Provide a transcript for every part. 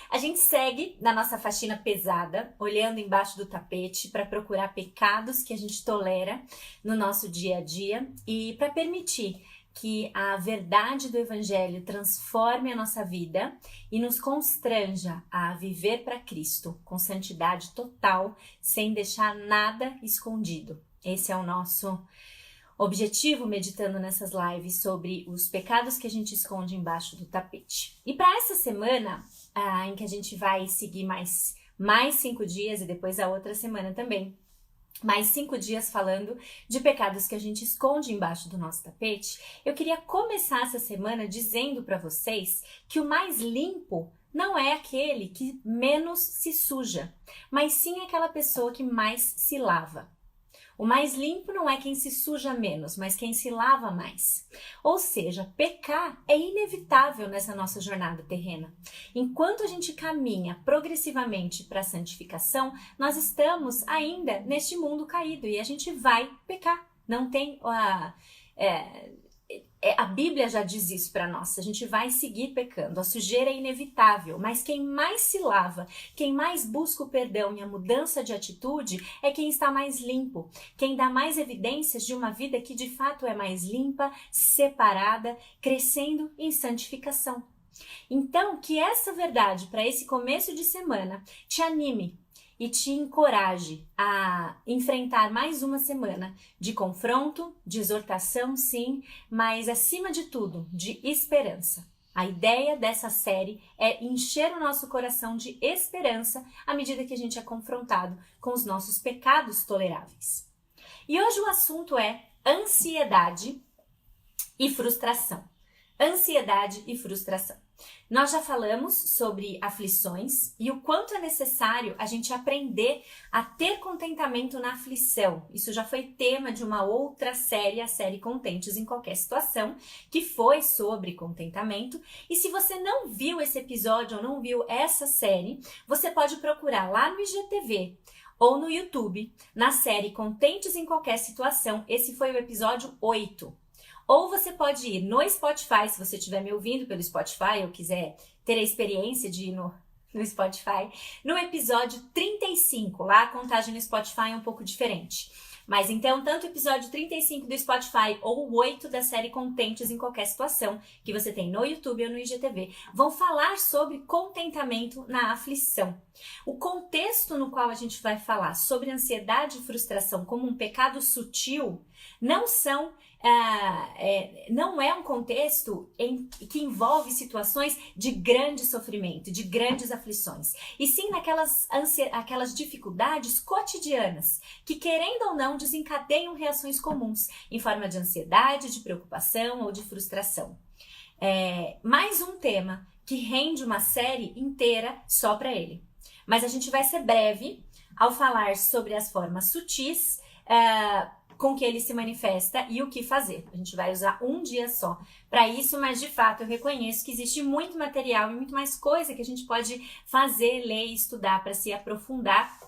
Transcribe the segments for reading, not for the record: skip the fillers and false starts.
A gente segue na nossa faxina pesada, olhando embaixo do tapete para procurar pecados que a gente tolera no nosso dia a dia e para permitir que a verdade do Evangelho transforme a nossa vida e nos constranja a viver para Cristo com santidade total, sem deixar nada escondido. Esse é o nosso objetivo meditando nessas lives sobre os pecados que a gente esconde embaixo do tapete. E para essa semana, em que a gente vai seguir mais 5 dias e depois a outra semana também, mais 5 dias falando de pecados que a gente esconde embaixo do nosso tapete, eu queria começar essa semana dizendo para vocês que o mais limpo não é aquele que menos se suja, mas sim aquela pessoa que mais se lava. O mais limpo não é quem se suja menos, mas quem se lava mais. Ou seja, pecar é inevitável nessa nossa jornada terrena. Enquanto a gente caminha progressivamente para a santificação, nós estamos ainda neste mundo caído e a gente vai pecar. Não tem a Bíblia já diz isso para nós, a gente vai seguir pecando, a sujeira é inevitável, mas quem mais se lava, quem mais busca o perdão e a mudança de atitude é quem está mais limpo, quem dá mais evidências de uma vida que de fato é mais limpa, separada, crescendo em santificação. Então, que essa verdade para esse começo de semana te anime e te encoraje a enfrentar mais uma semana de confronto, de exortação, sim, mas acima de tudo, de esperança. A ideia dessa série é encher o nosso coração de esperança à medida que a gente é confrontado com os nossos pecados toleráveis. E hoje o assunto é ansiedade e frustração. Ansiedade e frustração. Nós já falamos sobre aflições e o quanto é necessário a gente aprender a ter contentamento na aflição. Isso já foi tema de uma outra série, a série Contentes em Qualquer Situação, que foi sobre contentamento. E se você não viu esse episódio ou não viu essa série, você pode procurar lá no IGTV ou no YouTube, na série Contentes em Qualquer Situação. Esse foi o episódio 8. Ou você pode ir no Spotify, se você estiver me ouvindo pelo Spotify ou quiser ter a experiência de ir no Spotify, no episódio 35, lá a contagem no Spotify é um pouco diferente. Mas então, tanto o episódio 35 do Spotify ou o 8 da série Contentes em Qualquer Situação, que você tem no YouTube ou no IGTV, vão falar sobre contentamento na aflição. O contexto no qual a gente vai falar sobre ansiedade e frustração como um pecado sutil não é um contexto que envolve situações de grande sofrimento, de grandes aflições, e sim aquelas dificuldades cotidianas que, querendo ou não, desencadeiam reações comuns em forma de ansiedade, de preocupação ou de frustração. Mais um tema que rende uma série inteira só para ele. Mas a gente vai ser breve ao falar sobre as formas sutis com que ele se manifesta e o que fazer. A gente vai usar um dia só para isso, mas de fato eu reconheço que existe muito material e muito mais coisa que a gente pode fazer, ler e estudar para se aprofundar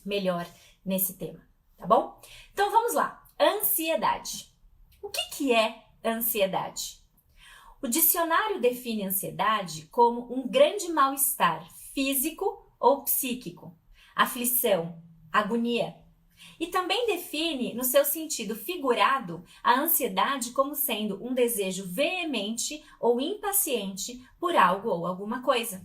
melhor nesse tema, tá bom? Então vamos lá. Ansiedade. O que é ansiedade? O dicionário define ansiedade como um grande mal-estar físico ou psíquico, aflição, agonia. E também define, no seu sentido figurado, a ansiedade como sendo um desejo veemente ou impaciente por algo ou alguma coisa.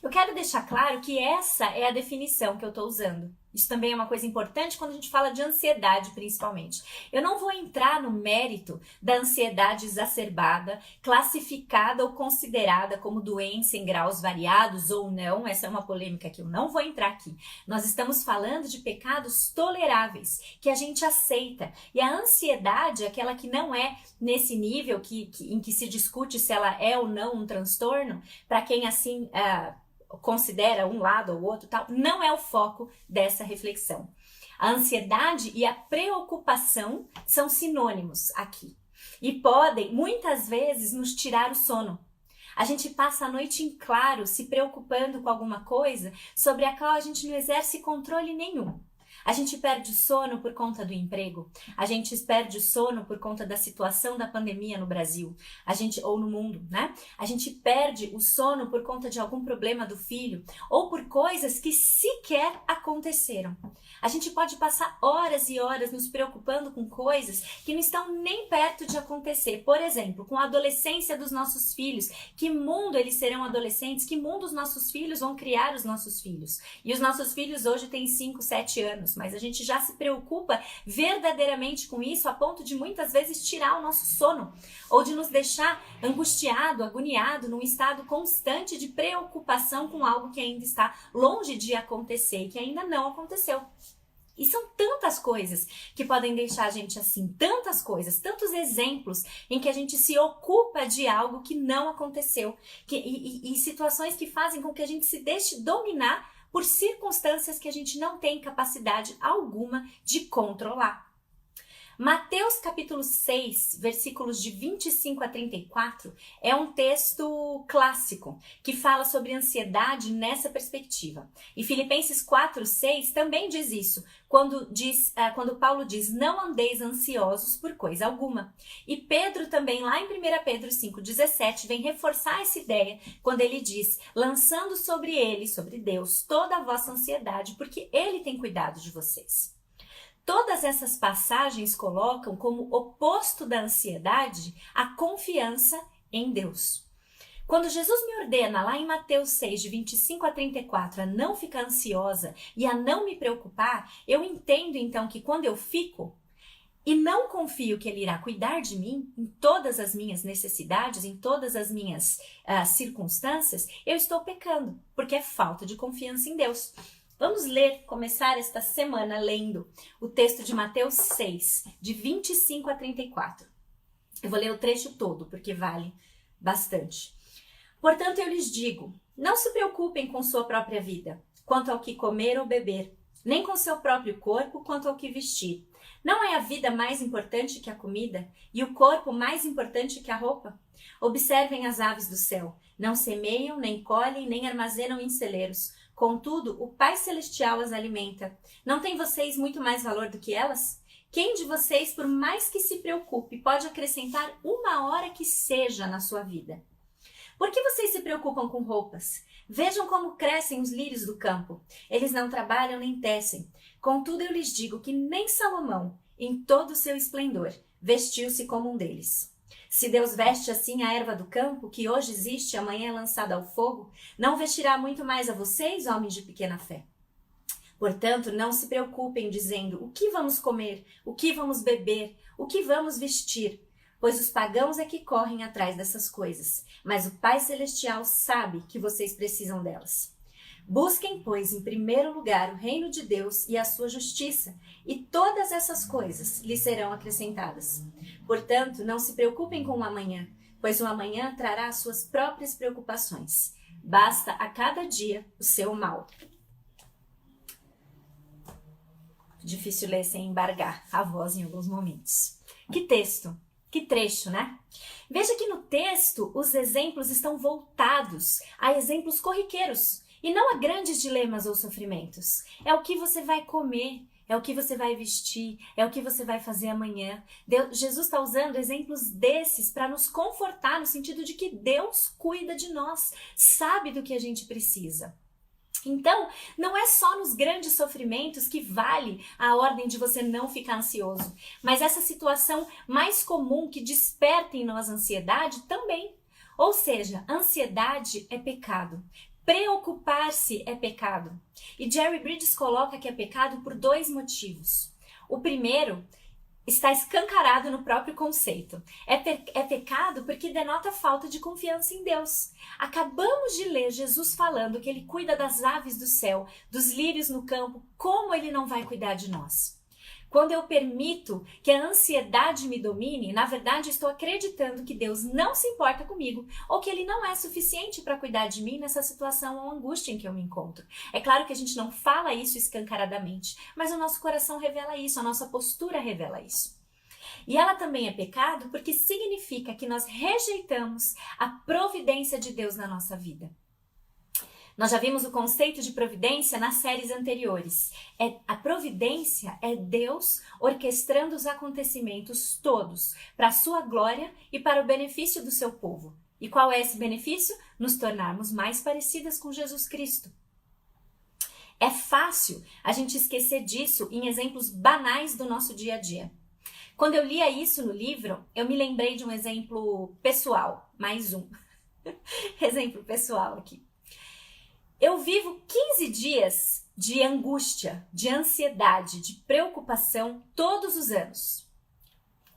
Eu quero deixar claro que essa é a definição que eu estou usando. Isso também é uma coisa importante quando a gente fala de ansiedade, principalmente. Eu não vou entrar no mérito da ansiedade exacerbada, classificada ou considerada como doença em graus variados ou não. Essa é uma polêmica que eu não vou entrar aqui. Nós estamos falando de pecados toleráveis, que a gente aceita. E a ansiedade, aquela que não é nesse nível em que se discute se ela é ou não um transtorno, para quem assim considera um lado ou outro, tal, não é o foco dessa reflexão. A ansiedade e a preocupação são sinônimos aqui e podem muitas vezes nos tirar o sono. A gente passa a noite em claro se preocupando com alguma coisa sobre a qual a gente não exerce controle nenhum. A gente perde o sono por conta do emprego. A gente perde o sono por conta da situação da pandemia no Brasil, ou no mundo, né? A gente perde o sono por conta de algum problema do filho ou por coisas que sequer aconteceram. A gente pode passar horas e horas nos preocupando com coisas que não estão nem perto de acontecer. Por exemplo, com a adolescência dos nossos filhos. Que mundo eles serão adolescentes? Que mundo os nossos filhos vão criar os nossos filhos? E os nossos filhos hoje têm 5, 7 anos, mas a gente já se preocupa verdadeiramente com isso a ponto de muitas vezes tirar o nosso sono ou de nos deixar angustiado, agoniado, num estado constante de preocupação com algo que ainda está longe de acontecer e que ainda não aconteceu. E são tantas coisas que podem deixar a gente assim, tantas coisas, tantos exemplos em que a gente se ocupa de algo que não aconteceu, e situações que fazem com que a gente se deixe dominar por circunstâncias que a gente não tem capacidade alguma de controlar. Mateus capítulo 6, versículos de 25 a 34, é um texto clássico que fala sobre ansiedade nessa perspectiva. E Filipenses 4, 6 também diz isso, quando Paulo diz, não andeis ansiosos por coisa alguma. E Pedro também, lá em 1 Pedro 5, 17, vem reforçar essa ideia, quando ele diz, lançando sobre ele, sobre Deus, toda a vossa ansiedade, porque ele tem cuidado de vocês. Todas essas passagens colocam como oposto da ansiedade a confiança em Deus. Quando Jesus me ordena lá em Mateus 6, de 25 a 34, a não ficar ansiosa e a não me preocupar, eu entendo então que quando eu fico e não confio que Ele irá cuidar de mim em todas as minhas necessidades, em todas as minhas circunstâncias, eu estou pecando, porque é falta de confiança em Deus. Vamos começar esta semana lendo o texto de Mateus 6, de 25 a 34. Eu vou ler o trecho todo, porque vale bastante. Portanto, eu lhes digo, não se preocupem com sua própria vida, quanto ao que comer ou beber, nem com seu próprio corpo, quanto ao que vestir. Não é a vida mais importante que a comida, e o corpo mais importante que a roupa? Observem as aves do céu, não semeiam, nem colhem, nem armazenam em celeiros. Contudo, o Pai Celestial as alimenta. Não têm vocês muito mais valor do que elas? Quem de vocês, por mais que se preocupe, pode acrescentar uma hora que seja na sua vida? Por que vocês se preocupam com roupas? Vejam como crescem os lírios do campo. Eles não trabalham nem tecem. Contudo, eu lhes digo que nem Salomão, em todo o seu esplendor, vestiu-se como um deles. Se Deus veste assim a erva do campo, que hoje existe e amanhã é lançada ao fogo, não vestirá muito mais a vocês, homens de pequena fé. Portanto, não se preocupem dizendo, o que vamos comer, o que vamos beber, o que vamos vestir? Pois os pagãos é que correm atrás dessas coisas, mas o Pai Celestial sabe que vocês precisam delas. Busquem, pois, em primeiro lugar o reino de Deus e a sua justiça, e todas essas coisas lhes serão acrescentadas. Portanto, não se preocupem com o amanhã, pois o amanhã trará as suas próprias preocupações. Basta a cada dia o seu mal. Difícil ler sem embargar a voz em alguns momentos. Que texto! Que trecho, né? Veja que no texto os exemplos estão voltados a exemplos corriqueiros e não a grandes dilemas ou sofrimentos. É o que você vai comer, é o que você vai vestir, é o que você vai fazer amanhã. Jesus está usando exemplos desses para nos confortar no sentido de que Deus cuida de nós, sabe do que a gente precisa. Então, não é só nos grandes sofrimentos que vale a ordem de você não ficar ansioso, mas essa situação mais comum que desperta em nós ansiedade também. Ou seja, ansiedade é pecado. Preocupar-se é pecado. E Jerry Bridges coloca que é pecado por 2 motivos. O primeiro está escancarado no próprio conceito. É pecado porque denota falta de confiança em Deus. Acabamos de ler Jesus falando que Ele cuida das aves do céu, dos lírios no campo, como Ele não vai cuidar de nós? Quando eu permito que a ansiedade me domine, na verdade estou acreditando que Deus não se importa comigo ou que Ele não é suficiente para cuidar de mim nessa situação ou angústia em que eu me encontro. É claro que a gente não fala isso escancaradamente, mas o nosso coração revela isso, a nossa postura revela isso. E ela também é pecado porque significa que nós rejeitamos a providência de Deus na nossa vida. Nós já vimos o conceito de providência nas séries anteriores. A providência é Deus orquestrando os acontecimentos todos para a sua glória e para o benefício do seu povo. E qual é esse benefício? Nos tornarmos mais parecidas com Jesus Cristo. É fácil a gente esquecer disso em exemplos banais do nosso dia a dia. Quando eu lia isso no livro, eu me lembrei de um exemplo pessoal, mais um exemplo pessoal aqui. Eu vivo 15 dias de angústia, de ansiedade, de preocupação todos os anos.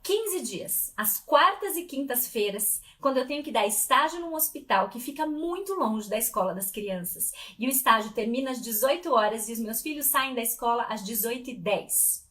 15 dias, às quartas e quintas-feiras, quando eu tenho que dar estágio num hospital que fica muito longe da escola das crianças. E o estágio termina às 18 horas e os meus filhos saem da escola às 18h10.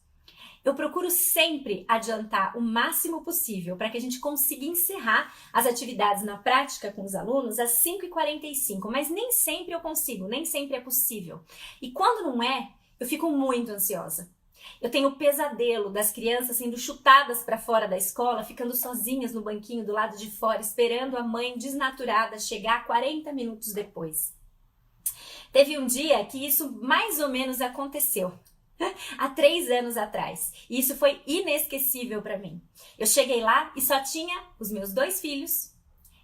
Eu procuro sempre adiantar o máximo possível para que a gente consiga encerrar as atividades na prática com os alunos às 5h45, mas nem sempre eu consigo, nem sempre é possível. E quando não é, eu fico muito ansiosa. Eu tenho o pesadelo das crianças sendo chutadas para fora da escola, ficando sozinhas no banquinho do lado de fora, esperando a mãe desnaturada chegar 40 minutos depois. Teve um dia que isso mais ou menos aconteceu. Há 3 anos atrás. E isso foi inesquecível para mim. Eu cheguei lá e só tinha os meus 2 filhos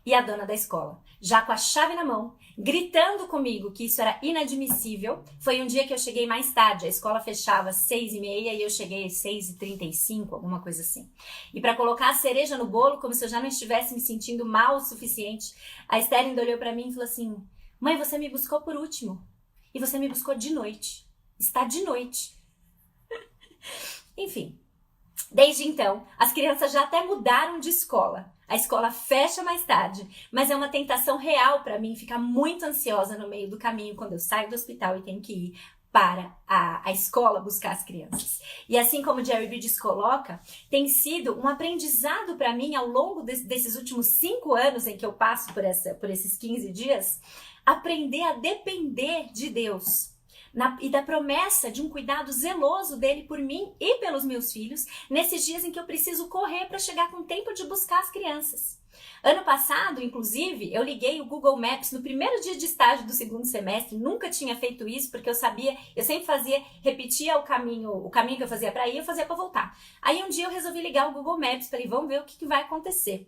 e a dona da escola, já com a chave na mão, gritando comigo que isso era inadmissível. Foi um dia que eu cheguei mais tarde, a escola fechava às 6h30 e eu cheguei às 6h35, alguma coisa assim. E para colocar a cereja no bolo, como se eu já não estivesse me sentindo mal o suficiente, a Esther ainda olhou para mim e falou assim: mãe, você me buscou por último e você me buscou de noite. Está de noite. Enfim, desde então, as crianças já até mudaram de escola. A escola fecha mais tarde, mas é uma tentação real para mim ficar muito ansiosa no meio do caminho quando eu saio do hospital e tenho que ir para a escola buscar as crianças. E assim como Jerry Bridges coloca, tem sido um aprendizado para mim ao longo desses últimos 5 anos em que eu passo por esses 15 dias, aprender a depender de Deus. E da promessa de um cuidado zeloso dele por mim e pelos meus filhos, nesses dias em que eu preciso correr para chegar com tempo de buscar as crianças. Ano passado, inclusive, eu liguei o Google Maps no primeiro dia de estágio do 2º semestre, nunca tinha feito isso, porque eu sempre repetia o caminho que eu fazia para ir, eu fazia para voltar. Aí um dia eu resolvi ligar o Google Maps, falei, vamos ver o que vai acontecer.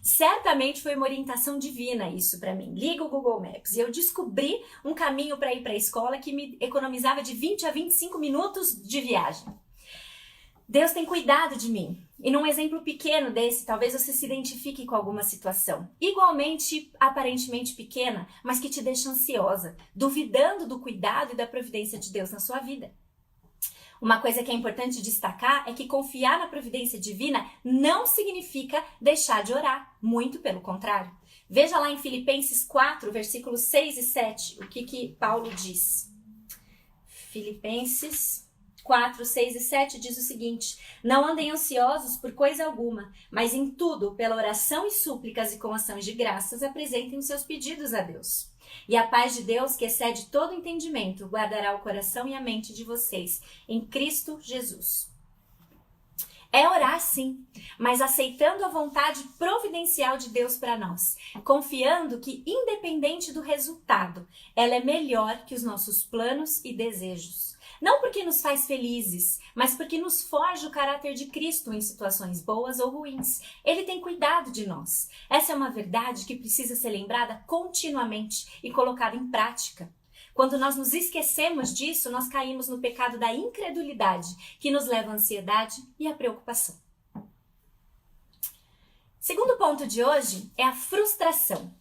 Certamente foi uma orientação divina isso para mim. Liga o Google Maps e eu descobri um caminho para ir para a escola que me economizava de 20 a 25 minutos de viagem. Deus tem cuidado de mim. E num exemplo pequeno desse, talvez você se identifique com alguma situação igualmente, aparentemente pequena, mas que te deixa ansiosa, duvidando do cuidado e da providência de Deus na sua vida. Uma coisa que é importante destacar é que confiar na providência divina não significa deixar de orar, muito pelo contrário. Veja lá em Filipenses 4, versículos 6 e 7, o que Paulo diz. Filipenses 4, 6 e 7 diz o seguinte: não andem ansiosos por coisa alguma, mas em tudo, pela oração e súplicas e com ações de graças, apresentem os seus pedidos a Deus. E a paz de Deus, que excede todo entendimento, guardará o coração e a mente de vocês em Cristo Jesus. É orar sim, mas aceitando a vontade providencial de Deus para nós, confiando que, independente do resultado, ela é melhor que os nossos planos e desejos. Não porque nos faz felizes, mas porque nos forja o caráter de Cristo em situações boas ou ruins. Ele tem cuidado de nós. Essa é uma verdade que precisa ser lembrada continuamente e colocada em prática. Quando nós nos esquecemos disso, nós caímos no pecado da incredulidade, que nos leva à ansiedade e à preocupação. Segundo ponto de hoje é a frustração.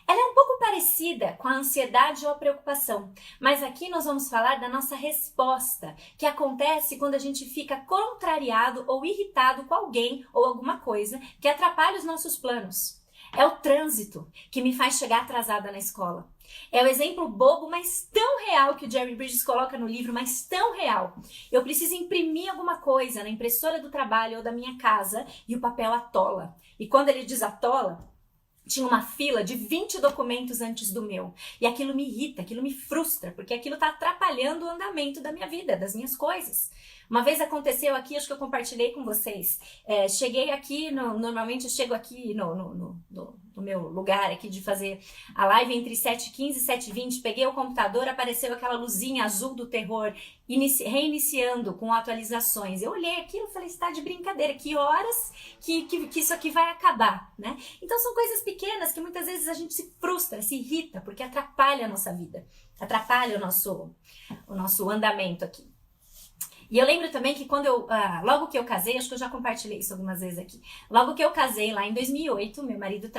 Ela é um pouco parecida com a ansiedade ou a preocupação, mas aqui nós vamos falar da nossa resposta, que acontece quando a gente fica contrariado ou irritado com alguém ou alguma coisa que atrapalha os nossos planos. É o trânsito que me faz chegar atrasada na escola. É o exemplo bobo, mas tão real que o Jerry Bridges coloca no livro, mas tão real. Eu preciso imprimir alguma coisa na impressora do trabalho ou da minha casa e o papel atola. E quando ele diz atola, tinha uma fila de 20 documentos antes do meu. E aquilo me irrita, aquilo me frustra, porque aquilo está atrapalhando o andamento da minha vida, das minhas coisas. Uma vez aconteceu aqui, acho que eu compartilhei com vocês. Cheguei aqui, normalmente eu chego aqui no meu lugar aqui de fazer a live entre 7h15 e 7h20, peguei o computador, apareceu aquela luzinha azul do terror, reiniciando com atualizações. Eu olhei aquilo e falei, está de brincadeira, que horas que isso aqui vai acabar, né? Então são coisas pequenas que muitas vezes a gente se frustra, se irrita, porque atrapalha a nossa vida, atrapalha o nosso andamento aqui. E eu lembro também que logo que eu casei, acho que eu já compartilhei isso algumas vezes aqui, logo que eu casei lá em 2008, meu marido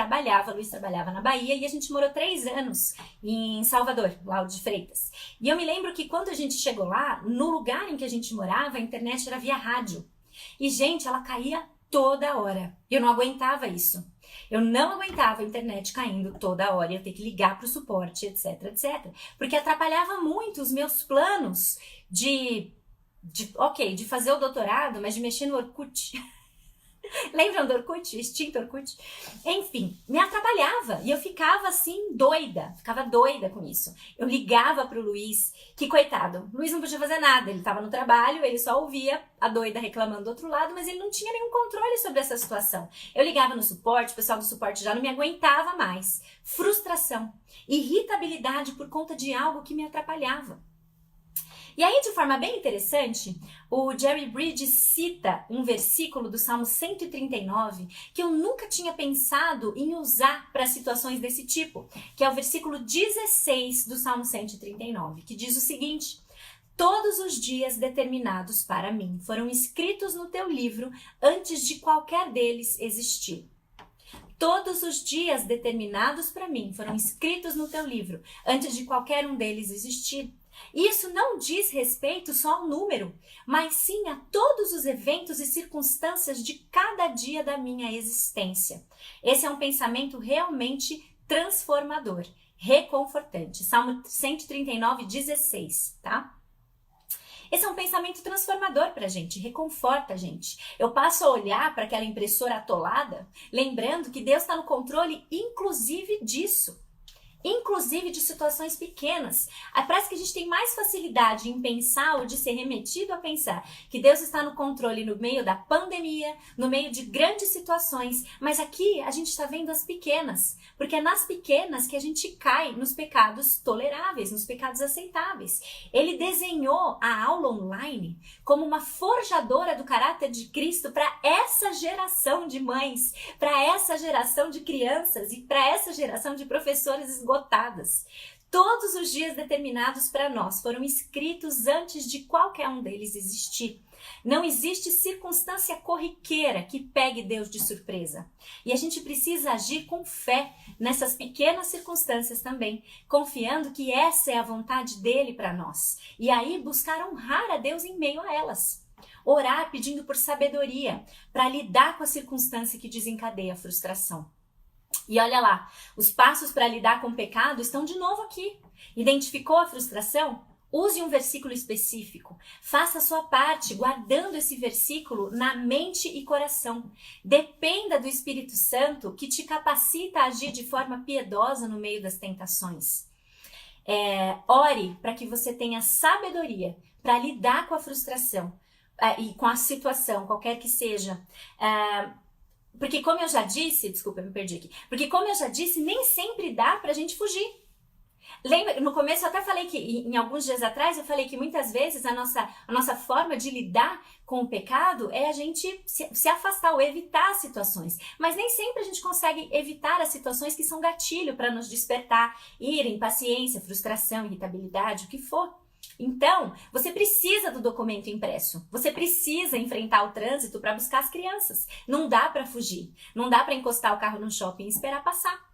Luiz trabalhava na Bahia e a gente morou 3 anos em Salvador, lá de Freitas. E eu me lembro que quando a gente chegou lá, no lugar em que a gente morava, a internet era via rádio. E, gente, ela caía toda hora. Eu não aguentava isso. Eu não aguentava a internet caindo toda hora, eu ter que ligar para o suporte, etc, etc. Porque atrapalhava muito os meus planos de fazer o doutorado, mas de mexer no Orkut. Lembram do Orkut? Extinto Orkut? Enfim, me atrapalhava e eu ficava assim ficava doida com isso. Eu ligava pro Luiz, que coitado, o Luiz não podia fazer nada, ele estava no trabalho, ele só ouvia a doida reclamando do outro lado, mas ele não tinha nenhum controle sobre essa situação. Eu ligava no suporte, o pessoal do suporte já não me aguentava mais. Frustração, irritabilidade por conta de algo que me atrapalhava. E aí, de forma bem interessante, o Jerry Bridges cita um versículo do Salmo 139 que eu nunca tinha pensado em usar para situações desse tipo, que é o versículo 16 do Salmo 139, que diz o seguinte: todos os dias determinados para mim foram escritos no teu livro antes de qualquer deles existir. Todos os dias determinados para mim foram escritos no teu livro antes de qualquer um deles existir. Isso não diz respeito só ao número, mas sim a todos os eventos e circunstâncias de cada dia da minha existência. Esse é um pensamento realmente transformador, reconfortante. Salmo 139, 16, tá? Esse é um pensamento transformador pra gente, reconforta a gente. Eu passo a olhar para aquela impressora atolada, lembrando que Deus está no controle, inclusive disso. Inclusive de situações pequenas. Parece que a gente tem mais facilidade em pensar ou de ser remetido a pensar que Deus está no controle no meio da pandemia, no meio de grandes situações, mas aqui a gente está vendo as pequenas, porque é nas pequenas que a gente cai nos pecados toleráveis, nos pecados aceitáveis. Ele desenhou a aula online como uma forjadora do caráter de Cristo para essa geração de mães, para essa geração de crianças e para essa geração de professores esgotadas. Todos os dias determinados para nós foram escritos antes de qualquer um deles existir. Não existe circunstância corriqueira que pegue Deus de surpresa. E a gente precisa agir com fé nessas pequenas circunstâncias também, confiando que essa é a vontade dele para nós. E aí buscar honrar a Deus em meio a elas. Orar pedindo por sabedoria para lidar com a circunstância que desencadeia a frustração. E olha lá, os passos para lidar com o pecado estão de novo aqui. Identificou a frustração? Use um versículo específico. Faça a sua parte, guardando esse versículo na mente e coração. Dependa do Espírito Santo, que te capacita a agir de forma piedosa no meio das tentações. Ore para que você tenha sabedoria para lidar com a frustração e com a situação, qualquer que seja. Porque como eu já disse, desculpa, eu me perdi aqui. Porque como eu já disse, nem sempre dá pra gente fugir. Lembra, no começo eu até falei que, em alguns dias atrás, eu falei que muitas vezes a nossa forma de lidar com o pecado é a gente se afastar ou evitar situações. Mas nem sempre a gente consegue evitar as situações que são gatilho para nos despertar, ira, impaciência, frustração, irritabilidade, o que for. Então, você precisa do documento impresso. Você precisa enfrentar o trânsito para buscar as crianças. Não dá para fugir. Não dá para encostar o carro no shopping e esperar passar.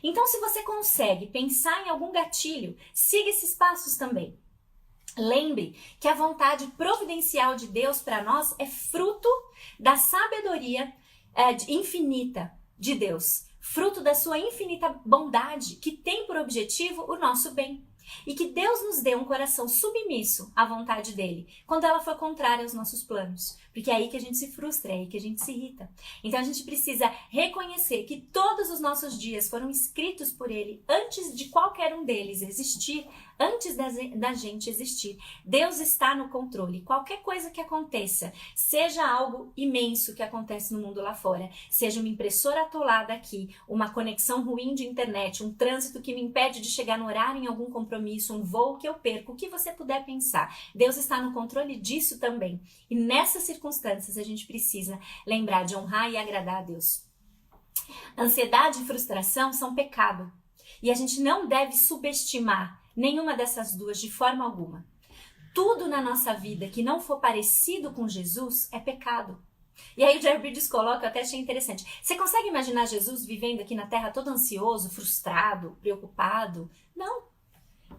Então, se você consegue pensar em algum gatilho, siga esses passos também. Lembre que a vontade providencial de Deus para nós é fruto da sabedoria infinita de Deus. Fruto da sua infinita bondade, que tem por objetivo o nosso bem. E que Deus nos dê um coração submisso à vontade dele, quando ela for contrária aos nossos planos. Porque é aí que a gente se frustra, é aí que a gente se irrita. Então a gente precisa reconhecer que todos os nossos dias foram escritos por Ele antes de qualquer um deles existir, antes da gente existir. Deus está no controle. Qualquer coisa que aconteça, seja algo imenso que acontece no mundo lá fora, seja uma impressora atolada aqui, uma conexão ruim de internet, um trânsito que me impede de chegar no horário em algum compromisso, um voo que eu perco, o que você puder pensar, Deus está no controle disso também. E nessas circunstâncias a gente precisa lembrar de honrar e agradar a Deus. Ansiedade e frustração são pecado. E a gente não deve subestimar nenhuma dessas duas de forma alguma. Tudo na nossa vida que não for parecido com Jesus é pecado. E aí o Jerry Bridges coloca, eu até achei interessante. Você consegue imaginar Jesus vivendo aqui na Terra todo ansioso, frustrado, preocupado? Não.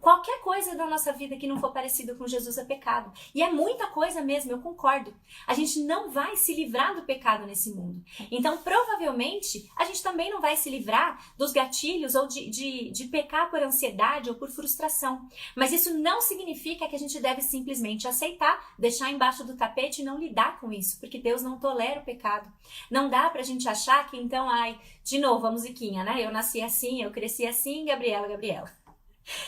Qualquer coisa da nossa vida que não for parecido com Jesus é pecado. E é muita coisa mesmo, eu concordo. A gente não vai se livrar do pecado nesse mundo. Então, provavelmente, a gente também não vai se livrar dos gatilhos ou de pecar por ansiedade ou por frustração. Mas isso não significa que a gente deve simplesmente aceitar, deixar embaixo do tapete e não lidar com isso, porque Deus não tolera o pecado. Não dá pra gente achar que então, de novo, a musiquinha, né? Eu nasci assim, eu cresci assim, Gabriela.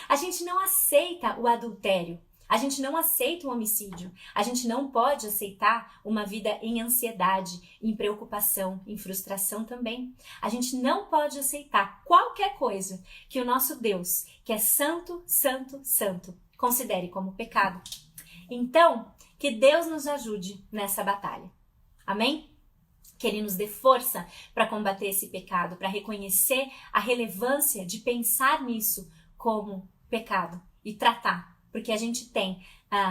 A gente não aceita o adultério, a gente não aceita o homicídio, a gente não pode aceitar uma vida em ansiedade, em preocupação, em frustração também. A gente não pode aceitar qualquer coisa que o nosso Deus, que é santo, santo, santo, considere como pecado. Então, que Deus nos ajude nessa batalha. Amém? Que Ele nos dê força para combater esse pecado, para reconhecer a relevância de pensar nisso como pecado e tratar, porque a gente tem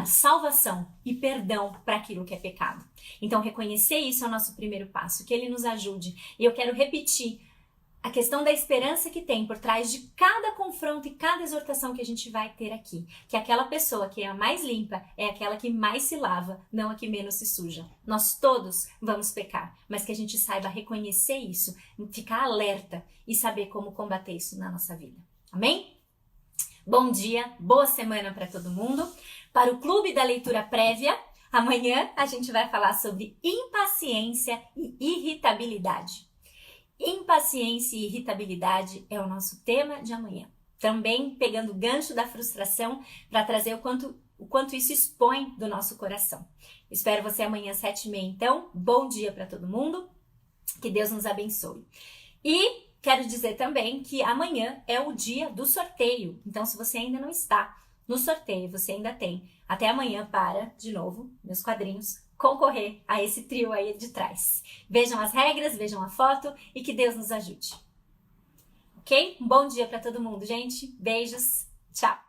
salvação e perdão para aquilo que é pecado. Então reconhecer isso é o nosso primeiro passo, que Ele nos ajude. E eu quero repetir a questão da esperança que tem por trás de cada confronto e cada exortação que a gente vai ter aqui, que aquela pessoa que é a mais limpa é aquela que mais se lava, não a que menos se suja. Nós todos vamos pecar, mas que a gente saiba reconhecer isso, ficar alerta e saber como combater isso na nossa vida. Amém? Bom dia, boa semana para todo mundo. Para o Clube da Leitura Prévia, amanhã a gente vai falar sobre impaciência e irritabilidade. Impaciência e irritabilidade é o nosso tema de amanhã. Também pegando o gancho da frustração para trazer o quanto isso expõe do nosso coração. Espero você amanhã às 7h30, então. Bom dia para todo mundo. Que Deus nos abençoe. E quero dizer também que amanhã é o dia do sorteio. Então, se você ainda não está no sorteio, você ainda tem até amanhã para, de novo, meus quadrinhos, concorrer a esse trio aí de trás. Vejam as regras, vejam a foto e que Deus nos ajude. Ok? Um bom dia para todo mundo, gente. Beijos. Tchau.